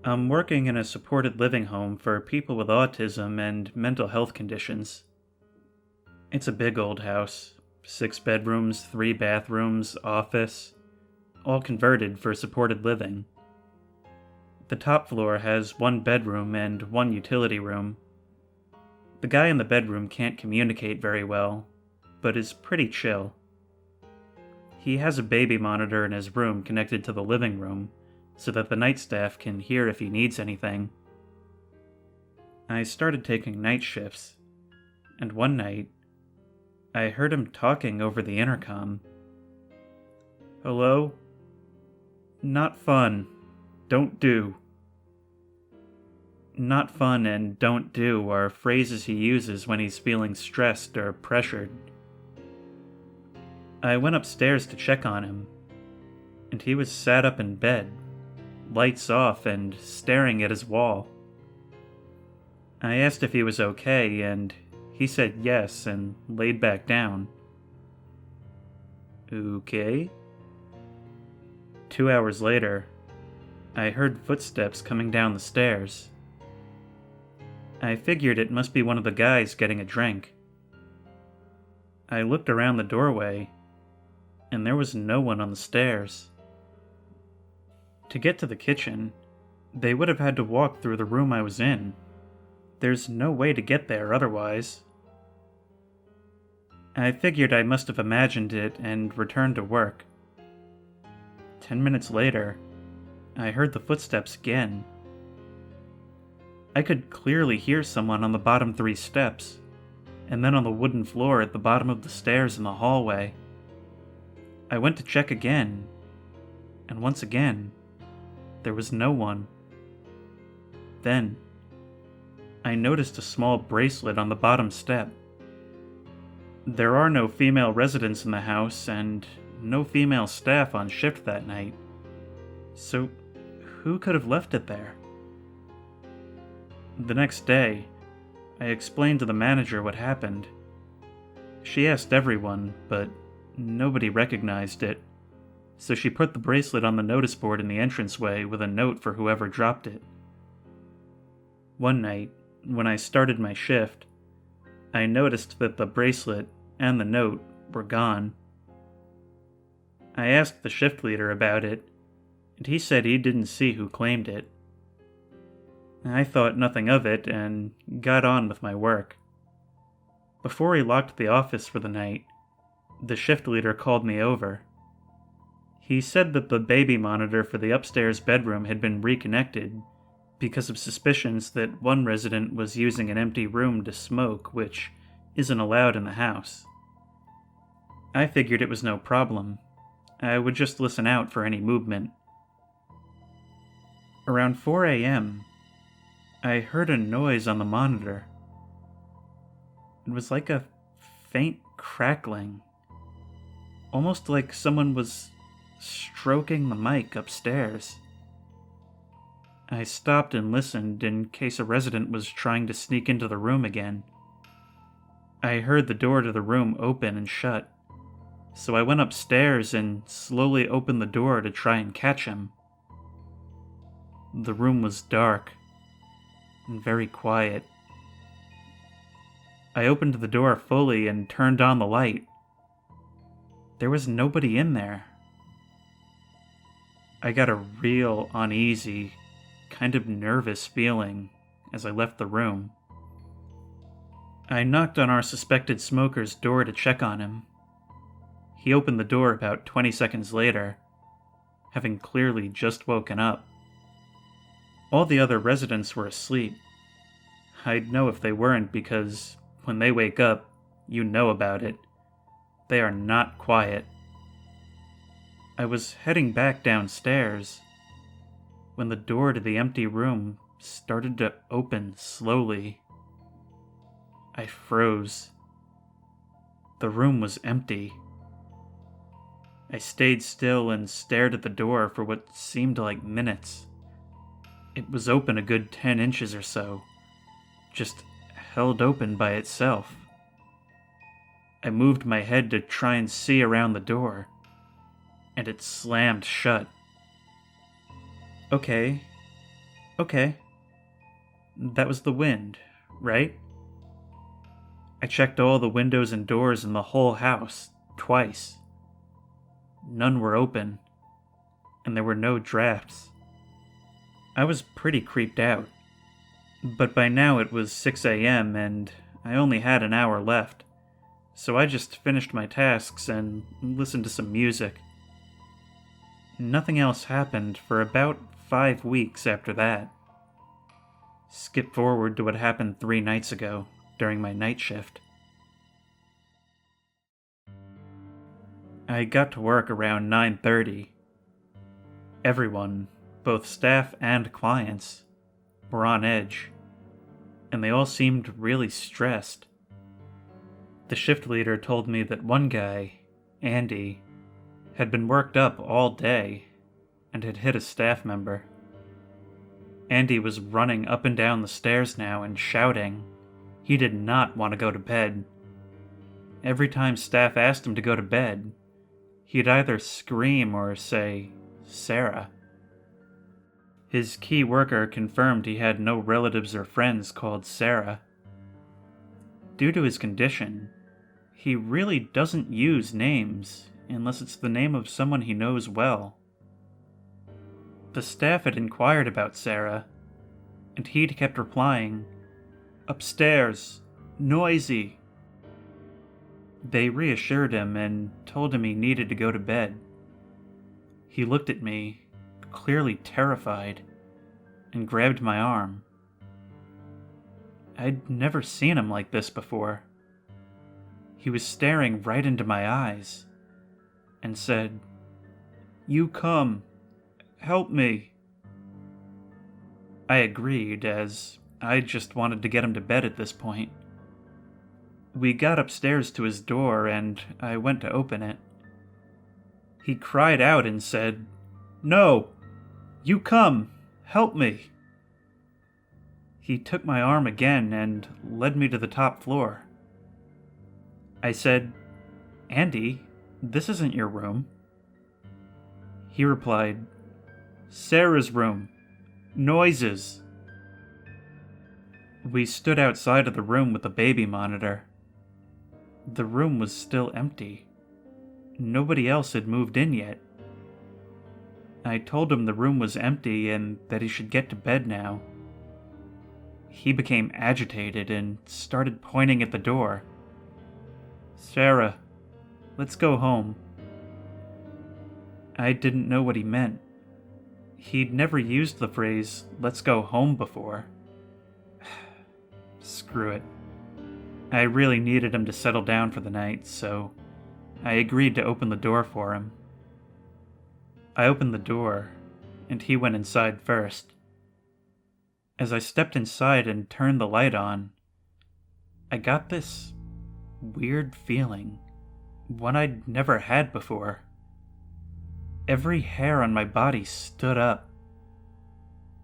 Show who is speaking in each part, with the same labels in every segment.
Speaker 1: I'm working in a supported living home for people with autism and mental health conditions. It's a big old house, 6 bedrooms, 3 bathrooms, office, all converted for supported living. The top floor has 1 bedroom and 1 utility room. The guy in the bedroom can't communicate very well, but is pretty chill. He has a baby monitor in his room connected to the living room, so that the night staff can hear if he needs anything. I started taking night shifts, and one night, I heard him talking over the intercom. "Hello? Not fun. Don't do." Not fun and don't do are phrases he uses when he's feeling stressed or pressured. I went upstairs to check on him, and he was sat up in bed, lights off and staring at his wall. I asked if he was okay, and he said yes and laid back down. Okay. 2 hours later, I heard footsteps coming down the stairs. I figured it must be one of the guys getting a drink. I looked around the doorway, and there was no one on the stairs. To get to the kitchen, they would have had to walk through the room I was in. There's no way to get there otherwise. I figured I must have imagined it and returned to work. 10 minutes later, I heard the footsteps again. I could clearly hear someone on the bottom 3 steps, and then on the wooden floor at the bottom of the stairs in the hallway. I went to check again, and once again, there was no one. Then, I noticed a small bracelet on the bottom step. There are no female residents in the house and no female staff on shift that night. So, who could have left it there? The next day, I explained to the manager what happened. She asked everyone, but nobody recognized it, so she put the bracelet on the notice board in the entranceway with a note for whoever dropped it. One night, when I started my shift, I noticed that the bracelet and the note were gone. I asked the shift leader about it, and he said he didn't see who claimed it. I thought nothing of it and got on with my work. Before he locked the office for the night, the shift leader called me over. He said that the baby monitor for the upstairs bedroom had been reconnected because of suspicions that one resident was using an empty room to smoke, which isn't allowed in the house. I figured it was no problem. I would just listen out for any movement. Around 4 a.m., I heard a noise on the monitor. It was like a faint crackling, almost like someone was stroking the mic upstairs. I stopped and listened in case a resident was trying to sneak into the room again. I heard the door to the room open and shut, so I went upstairs and slowly opened the door to try and catch him. The room was dark and very quiet. I opened the door fully and turned on the light. There was nobody in there. I got a real uneasy, kind of nervous feeling as I left the room. I knocked on our suspected smoker's door to check on him. He opened the door about 20 seconds later, having clearly just woken up. All the other residents were asleep. I'd know if they weren't because when they wake up, you know about it. They are not quiet. I was heading back downstairs when the door to the empty room started to open slowly. I froze. The room was empty. I stayed still and stared at the door for what seemed like minutes. It was open a good 10 inches or so, just held open by itself. I moved my head to try and see around the door, and it slammed shut. Okay, Okay, that was the wind, right? I checked all the windows and doors in the whole house, twice. None were open, and there were no drafts. I was pretty creeped out, but by now it was 6 a.m. and I only had an hour left, so I just finished my tasks and listened to some music. Nothing else happened for about 5 weeks after that. Skip forward to what happened 3 nights ago during my night shift. I got to work around 9:30. Everyone, both staff and clients, were on edge, and they all seemed really stressed. The shift leader told me that one guy, Andy, had been worked up all day and had hit a staff member. Andy was running up and down the stairs now and shouting. He did not want to go to bed. Every time staff asked him to go to bed, he'd either scream or say, "Sarah." His key worker confirmed he had no relatives or friends called Sarah. Due to his condition, he really doesn't use names unless it's the name of someone he knows well. The staff had inquired about Sarah, and he'd kept replying, "Upstairs, noisy." They reassured him and told him he needed to go to bed. He looked at me, clearly terrified, and grabbed my arm. I'd never seen him like this before. He was staring right into my eyes and said, "You come. Help me." I agreed, as I just wanted to get him to bed at this point. We got upstairs to his door, and I went to open it. He cried out and said, "No! You come! Help me!" He took my arm again and led me to the top floor. I said, "Andy, this isn't your room." He replied, "Sarah's room. Noises." We stood outside of the room with the baby monitor. The room was still empty. Nobody else had moved in yet. I told him the room was empty and that he should get to bed now. He became agitated and started pointing at the door. "Sarah, let's go home." I didn't know what he meant. He'd never used the phrase, "let's go home" before. Screw it. I really needed him to settle down for the night, so I agreed to open the door for him. I opened the door, and he went inside first. As I stepped inside and turned the light on, I got this weird feeling, one I'd never had before. Every hair on my body stood up.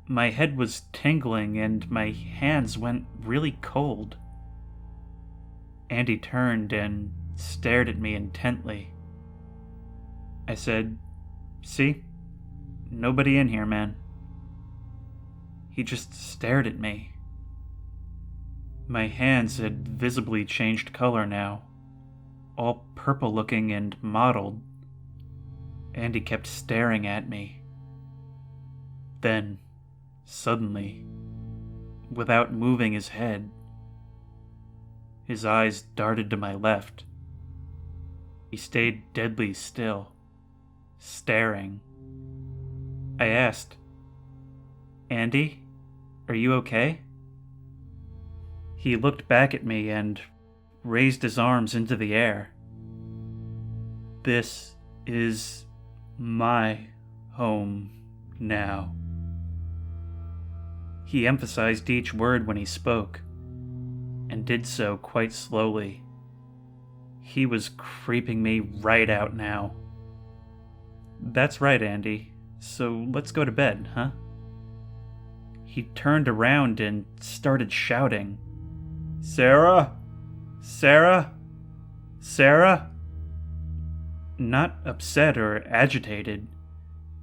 Speaker 1: My head was tingling and my hands went really cold. Andy turned and stared at me intently. I said, "See? Nobody in here, man." He just stared at me. My hands had visibly changed color now, all purple-looking and mottled. Andy kept staring at me. Then, suddenly, without moving his head, his eyes darted to my left. He stayed deadly still, staring. I asked, "Andy, are you okay?" He looked back at me and raised his arms into the air. "This is my home now." He emphasized each word when he spoke, and did so quite slowly. He was creeping me right out now. "That's right, Andy. So let's go to bed, huh?" He turned around and started shouting, "Sarah! Sarah! Sarah!" Not upset or agitated,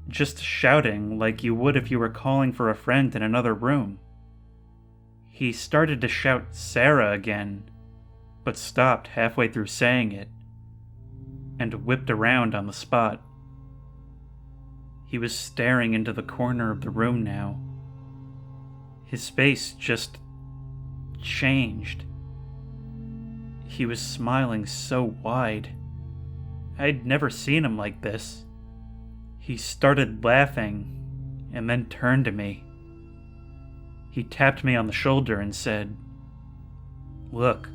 Speaker 1: just shouting like you would if you were calling for a friend in another room. He started to shout Sarah again, but stopped halfway through saying it, and whipped around on the spot. He was staring into the corner of the room now. His face just changed. He was smiling so wide. I'd never seen him like this. He started laughing and then turned to me. He tapped me on the shoulder and said, "Look."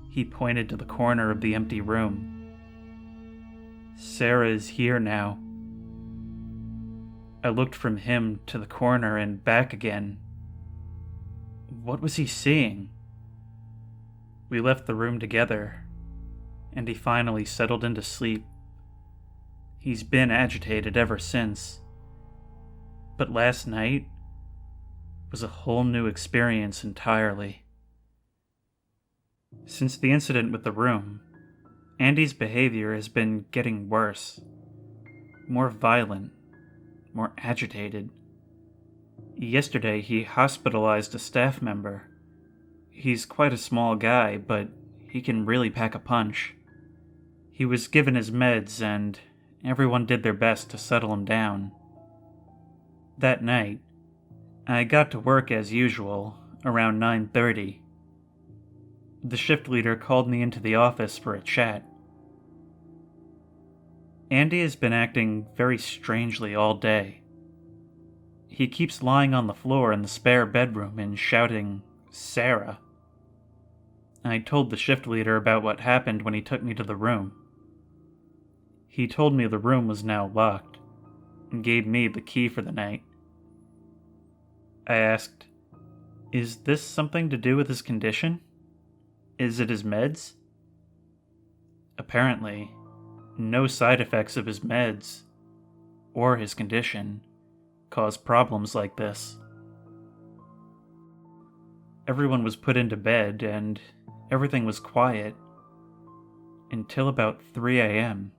Speaker 1: He pointed to the corner of the empty room. "Sarah is here now." I looked from him to the corner and back again. What was he seeing? We left the room together, and he finally settled into sleep. He's been agitated ever since. But last night was a whole new experience entirely. Since the incident with the room, Andy's behavior has been getting worse. More violent, more agitated. Yesterday, he hospitalized a staff member. He's quite a small guy, but he can really pack a punch. He was given his meds, and everyone did their best to settle him down. That night, I got to work as usual, around 9:30. The shift leader called me into the office for a chat. Andy has been acting very strangely all day. He keeps lying on the floor in the spare bedroom and shouting, "Sarah." I told the shift leader about what happened when he took me to the room. He told me the room was now locked and gave me the key for the night. I asked, "Is this something to do with his condition? Is it his meds?" Apparently, no side effects of his meds or his condition cause problems like this. Everyone was put into bed and everything was quiet until about 3 a.m.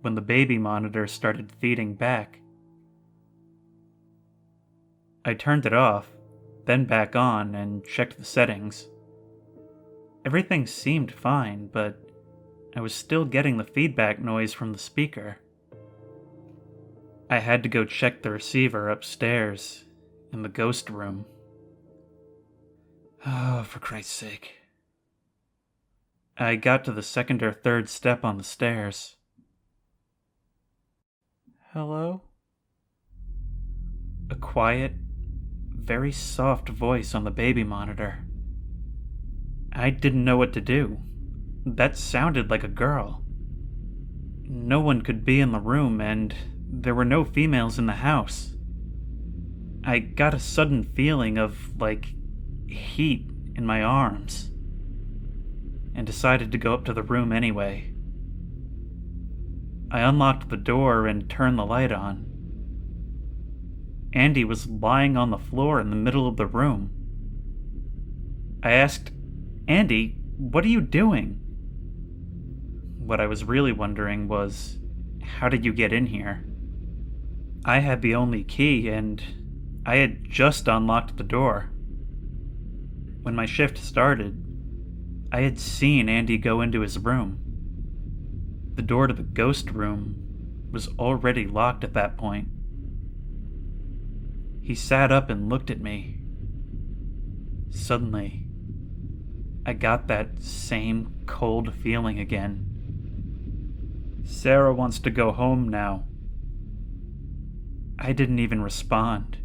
Speaker 1: when the baby monitor started feeding back. I turned it off, then back on, and checked the settings. Everything seemed fine, but I was still getting the feedback noise from the speaker. I had to go check the receiver upstairs in the ghost room. Oh, for Christ's sake. I got to the second or third step on the stairs. "Hello?" A quiet, very soft voice on the baby monitor. I didn't know what to do. That sounded like a girl. No one could be in the room, and there were no females in the house. I got a sudden feeling of, heat in my arms, and decided to go up to the room anyway. I unlocked the door and turned the light on. Andy was lying on the floor in the middle of the room. I asked, "Andy, what are you doing?" What I was really wondering was, how did you get in here? I had the only key, and I had just unlocked the door. When my shift started, I had seen Andy go into his room. The door to the ghost room was already locked at that point. He sat up and looked at me. Suddenly, I got that same cold feeling again. "Sarah wants to go home now." I didn't even respond.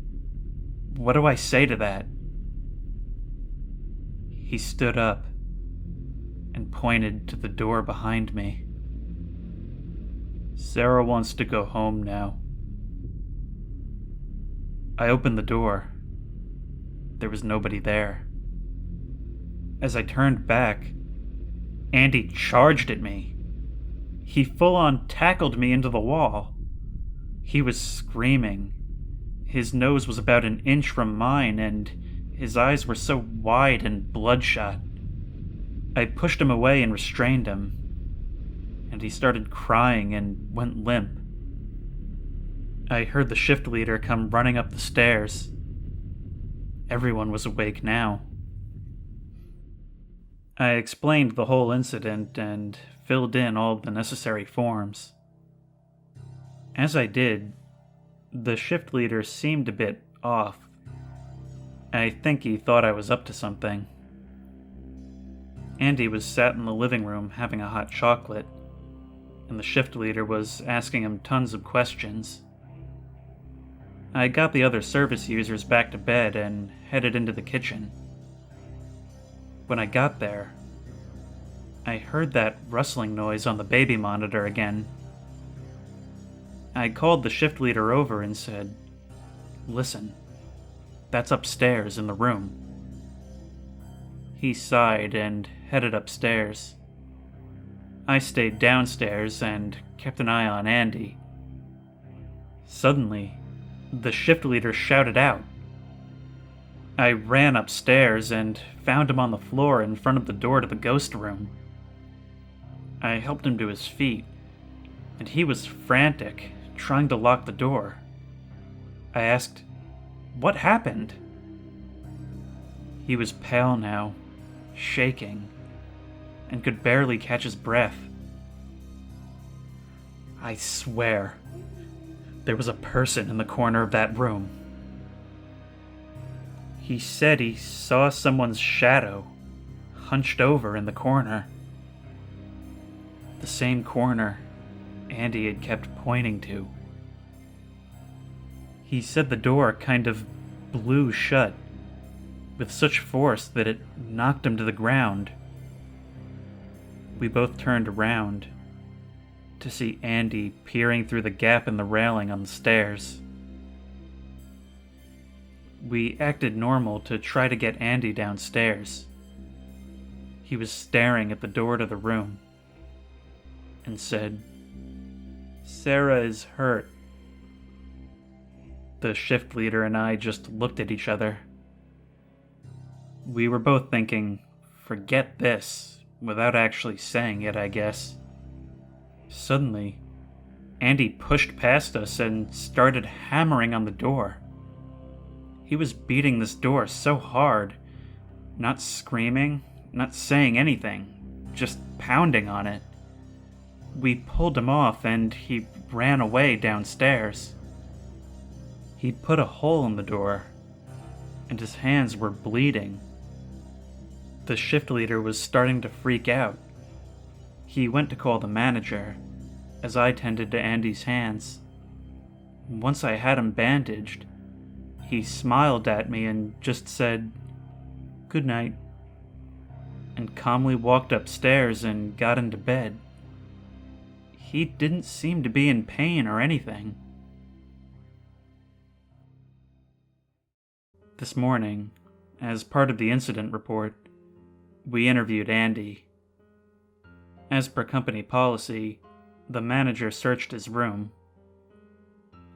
Speaker 1: What do I say to that? He stood up and pointed to the door behind me. "Sarah wants to go home now." I opened the door. There was nobody there. As I turned back, Andy charged at me. He full-on tackled me into the wall. He was screaming. His nose was about an inch from mine, and his eyes were so wide and bloodshot. I pushed him away and restrained him, and he started crying and went limp. I heard the shift leader come running up the stairs. Everyone was awake now. I explained the whole incident and filled in all the necessary forms. As I did, the shift leader seemed a bit off. I think he thought I was up to something. Andy was sat in the living room having a hot chocolate, and the shift leader was asking him tons of questions. I got the other service users back to bed and headed into the kitchen. When I got there, I heard that rustling noise on the baby monitor again. I called the shift leader over and said, "Listen, that's upstairs in the room." He sighed and headed upstairs. I stayed downstairs and kept an eye on Andy. Suddenly, the shift leader shouted out. I ran upstairs and found him on the floor in front of the door to the ghost room. I helped him to his feet, and he was frantic, trying to lock the door. I asked, "What happened?" He was pale now, shaking, and could barely catch his breath. "I swear, there was a person in the corner of that room." He said he saw someone's shadow hunched over in the corner. The same corner Andy had kept pointing to. He said the door kind of blew shut with such force that it knocked him to the ground. We both turned around to see Andy peering through the gap in the railing on the stairs. We acted normal to try to get Andy downstairs. He was staring at the door to the room and said, "Sarah is hurt." The shift leader and I just looked at each other. We were both thinking, "Forget this," without actually saying it, I guess. Suddenly, Andy pushed past us and started hammering on the door. He was beating this door so hard, not screaming, not saying anything, just pounding on it. We pulled him off and he ran away downstairs. He put a hole in the door, and his hands were bleeding. The shift leader was starting to freak out. He went to call the manager, as I tended to Andy's hands. Once I had him bandaged, he smiled at me and just said, "Good night," and calmly walked upstairs and got into bed. He didn't seem to be in pain or anything. This morning, as part of the incident report, we interviewed Andy. As per company policy, the manager searched his room.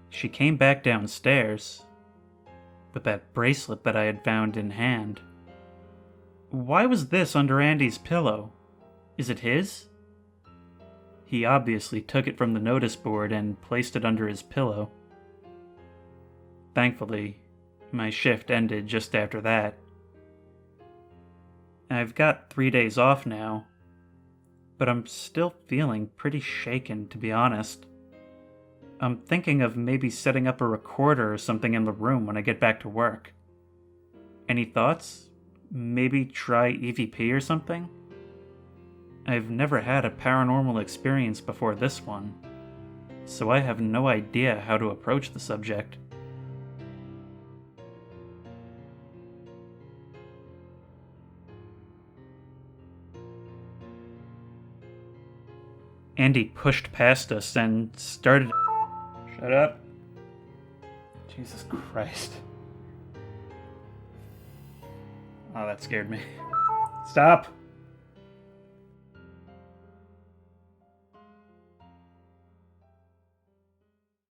Speaker 1: She came back downstairs with that bracelet that I had found in hand. Why was this under Andy's pillow? Is it his? He obviously took it from the notice board and placed it under his pillow. Thankfully, my shift ended just after that. I've got 3 days off now, but I'm still feeling pretty shaken, to be honest. I'm thinking of maybe setting up a recorder or something in the room when I get back to work. Any thoughts? Maybe try EVP or something? I've never had a paranormal experience before this one, so I have no idea how to approach the subject. Andy pushed past us and started... Shut up. Jesus Christ. Oh, that scared me. Stop!